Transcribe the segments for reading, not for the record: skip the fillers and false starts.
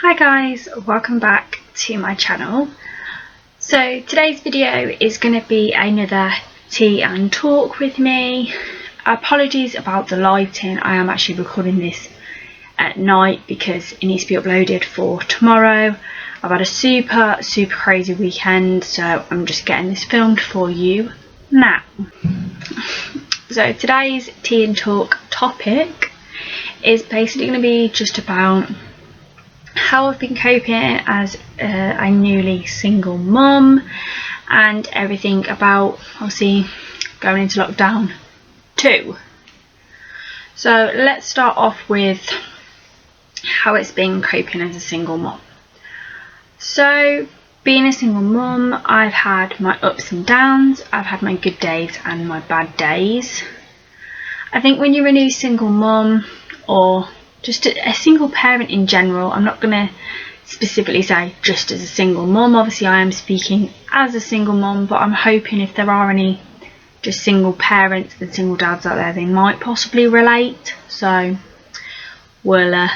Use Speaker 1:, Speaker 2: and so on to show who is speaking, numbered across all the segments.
Speaker 1: Hi guys, welcome back to my channel. So today's video is going to be another tea and talk with me. Apologies about the lighting, I am actually recording this at night because it needs to be uploaded for tomorrow. I've had a super crazy weekend, so I'm just getting this filmed for you now. So today's tea and talk topic is basically going to be just about how I've been coping as a newly single mum and everything about obviously going into lockdown too. So let's start off with how it's been coping as a single mum. So being a single mum, I've had my ups and downs, I've had my good days and my bad days. I think when you're a new single mum, or just a single parent in general, I'm not going to specifically say just as a single mum, obviously I am speaking as a single mum, but I'm hoping if there are any just single parents and single dads out there, they might possibly relate, so we'll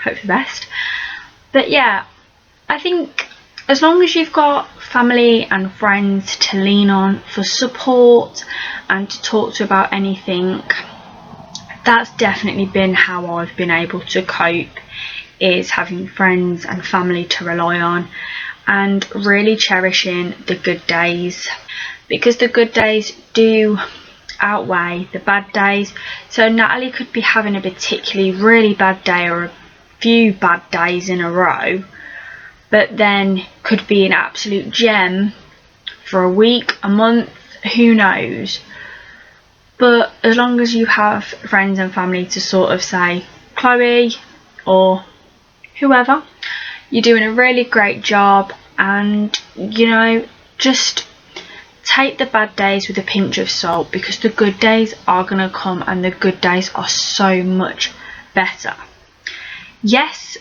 Speaker 1: hope for the best. But yeah, I think as long as you've got family and friends to lean on for support and to talk to about anything, that's definitely been how I've been able to cope, is having friends and family to rely on and really cherishing the good days, because the good days do outweigh the bad days. So Natalie could be having a particularly really bad day or a few bad days in a row, but then could be an absolute gem for a week, a month, who knows. But as long as you have friends and family to sort of say, Chloe or whoever, you're doing a really great job, and you know, just take the bad days with a pinch of salt, because the good days are going to come and the good days are so much better. Yes,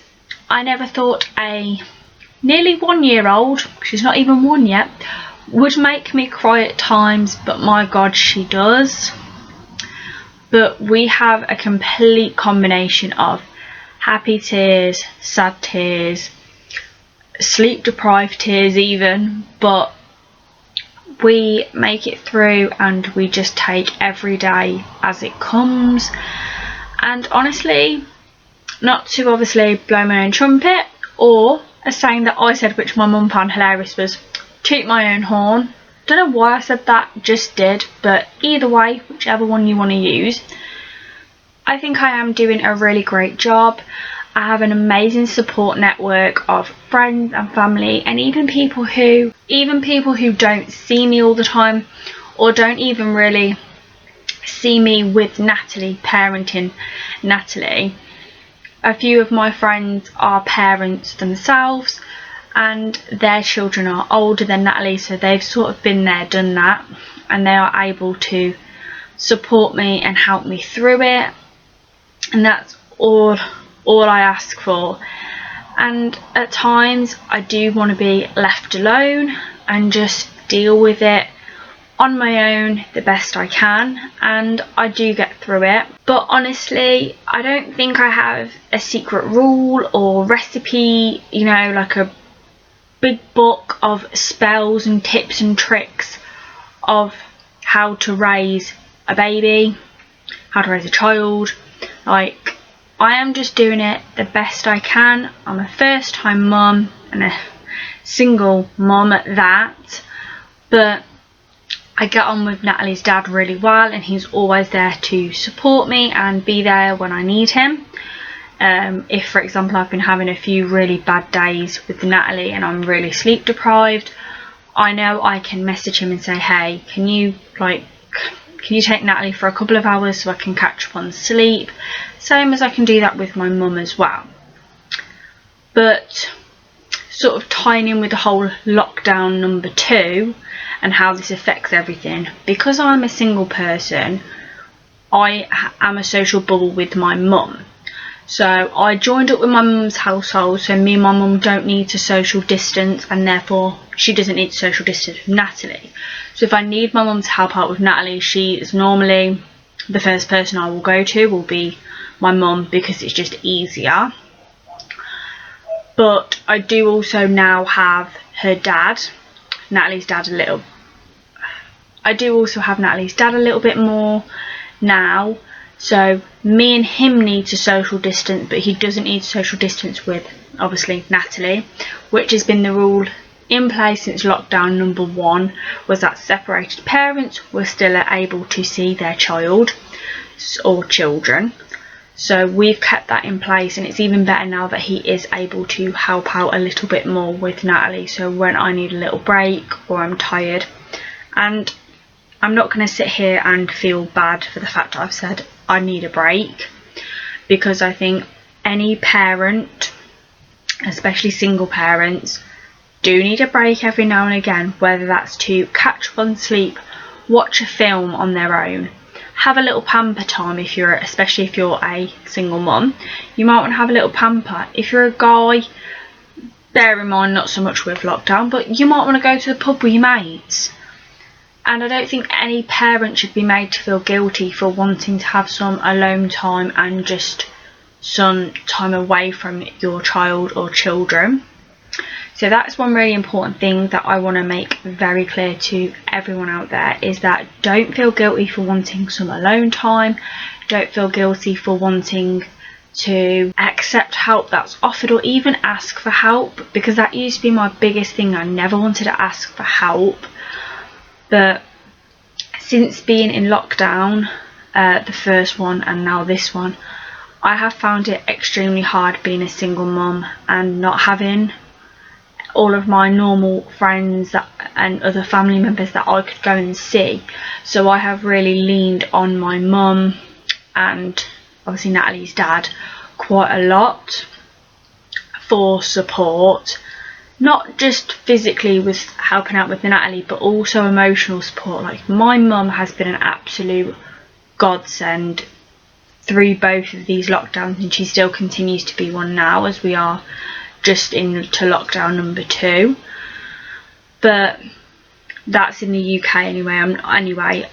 Speaker 1: I never thought a nearly 1 year old, she's not even one yet, would make me cry at times, but my God, she does. But we have a complete combination of happy tears, sad tears, sleep deprived tears even, but we make it through and we just take every day as it comes. And honestly, not to obviously blow my own trumpet, or a saying that I said which my mum found hilarious was toot my own horn. Don't know why I said that, just did, but either way, whichever one you want to use, I think I am doing a really great job. I have an amazing support network of friends and family, and even people who don't see me all the time, or don't even really see me with Natalie, parenting Natalie. A few of my friends are parents themselves, and their children are older than Natalie, so they've sort of been there, done that, and they are able to support me and help me through it, and that's all I ask for. And at times I do want to be left alone and just deal with it on my own the best I can, and I do get through it. But honestly, I don't think I have a secret rule or recipe, you know, like a big book of spells and tips and tricks of how to raise a baby, how to raise a child. Like, I am just doing it the best I can. I'm a first time mum and a single mum at that, but I get on with Natalie's dad really well, and he's always there to support me and be there when I need him. If, for example, I've been having a few really bad days with Natalie and I'm really sleep deprived, I know I can message him and say, hey, can you take Natalie for a couple of hours so I can catch up on sleep? Same as I can do that with my mum as well. But sort of tying in with the whole lockdown number 2 and how this affects everything, because I'm a single person, I am a social bubble with my mum. So I joined up with my mum's household, so me and my mum don't need to social distance, and therefore she doesn't need to social distance with Natalie. So if I need my mum to help out with Natalie, she is normally the first person I will go to, will be my mum, because it's just easier. But I do also now have her dad, Natalie's dad, a little bit more now. So me and him need to social distance, but he doesn't need to social distance with, obviously, Natalie, which has been the rule in place since lockdown number 1, was that separated parents were still able to see their child or children. So we've kept that in place, and it's even better now that he is able to help out a little bit more with Natalie. So when I need a little break or I'm tired, and I'm not going to sit here and feel bad for the fact that I've said I need a break, because I think any parent, especially single parents, do need a break every now and again, whether that's to catch up on sleep, watch a film on their own, have a little pamper time. Especially if you're a single mum, you might want to have a little pamper. If you're a guy, bear in mind not so much with lockdown, but you might want to go to the pub with your mates. And I don't think any parent should be made to feel guilty for wanting to have some alone time and just some time away from your child or children. So that's one really important thing that I want to make very clear to everyone out there, is that don't feel guilty for wanting some alone time. Don't feel guilty for wanting to accept help that's offered, or even ask for help, because that used to be my biggest thing. I never wanted to ask for help. But since being in lockdown, the first one and now this one, I have found it extremely hard being a single mum and not having all of my normal friends and other family members that I could go and see. So I have really leaned on my mum and obviously Natalie's dad quite a lot for support. Not just physically with helping out with Natalie, but also emotional support. Like, my mum has been an absolute godsend through both of these lockdowns, and she still continues to be one now, as we are just into lockdown number 2. But that's in the UK anyway.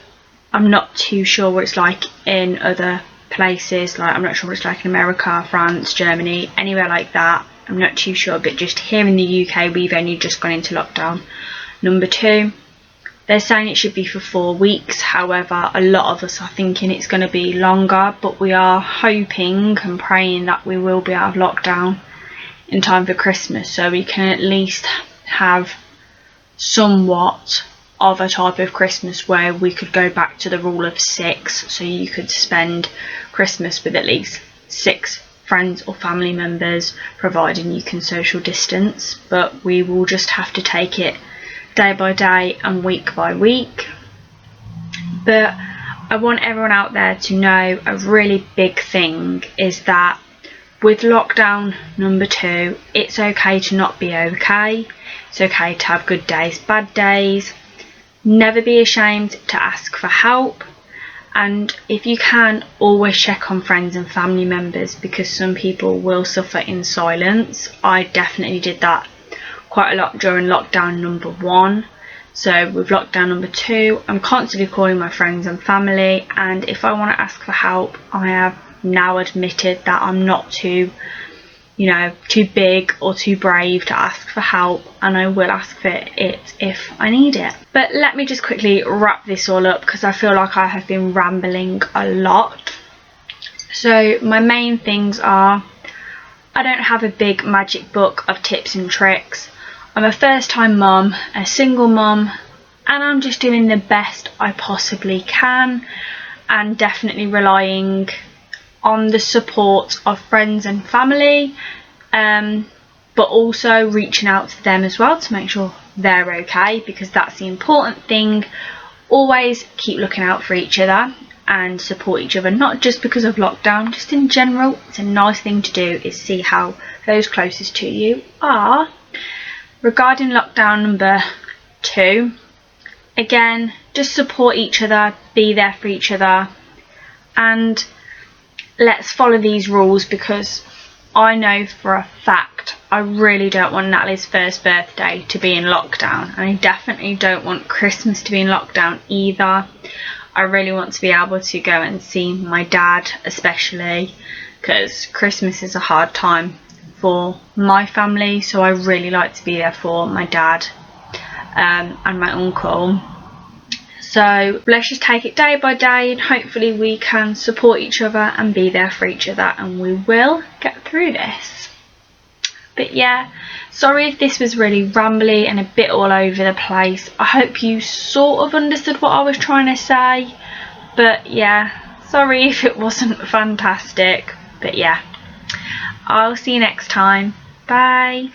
Speaker 1: I'm not too sure what it's like in other places. Like, I'm not sure what it's like in America, France, Germany, anywhere like that. I'm not too sure, but just here in the UK, we've only just gone into lockdown number 2. They're saying it should be for 4 weeks. However, a lot of us are thinking it's going to be longer, but we are hoping and praying that we will be out of lockdown in time for Christmas, so we can at least have somewhat of a type of Christmas where we could go back to the rule of 6, so you could spend Christmas with at least 6 friends or family members, providing you can social distance. But we will just have to take it day by day and week by week. But I want everyone out there to know a really big thing is that with lockdown number 2, it's okay to not be okay. It's okay to have good days, bad days. Never be ashamed to ask for help. And if you can, always check on friends and family members, because some people will suffer in silence. I definitely did that quite a lot during lockdown number 1. So with lockdown number 2, I'm constantly calling my friends and family, and if I want to ask for help, I have now admitted that I'm not too big or too brave to ask for help, and I will ask for it if I need it. But let me just quickly wrap this all up, because I feel like I have been rambling a lot. So my main things are, I don't have a big magic book of tips and tricks. I'm a first time mum, a single mum, and I'm just doing the best I possibly can, and definitely relying on the support of friends and family, but also reaching out to them as well to make sure they're okay, because that's the important thing. Always keep looking out for each other and support each other, not just because of lockdown, just in general. It's a nice thing to do, is see how those closest to you are. Regarding lockdown number 2, again, just support each other, be there for each other, and let's follow these rules, because I know for a fact I really don't want Natalie's first birthday to be in lockdown, and I definitely don't want Christmas to be in lockdown either. I really want to be able to go and see my dad, especially because Christmas is a hard time for my family, so I really like to be there for my dad and my uncle. So let's just take it day by day, and hopefully we can support each other and be there for each other, and we will get through this. But yeah, sorry if this was really rambly and a bit all over the place. I hope you sort of understood what I was trying to say. But yeah, sorry if it wasn't fantastic. But yeah, I'll see you next time. Bye.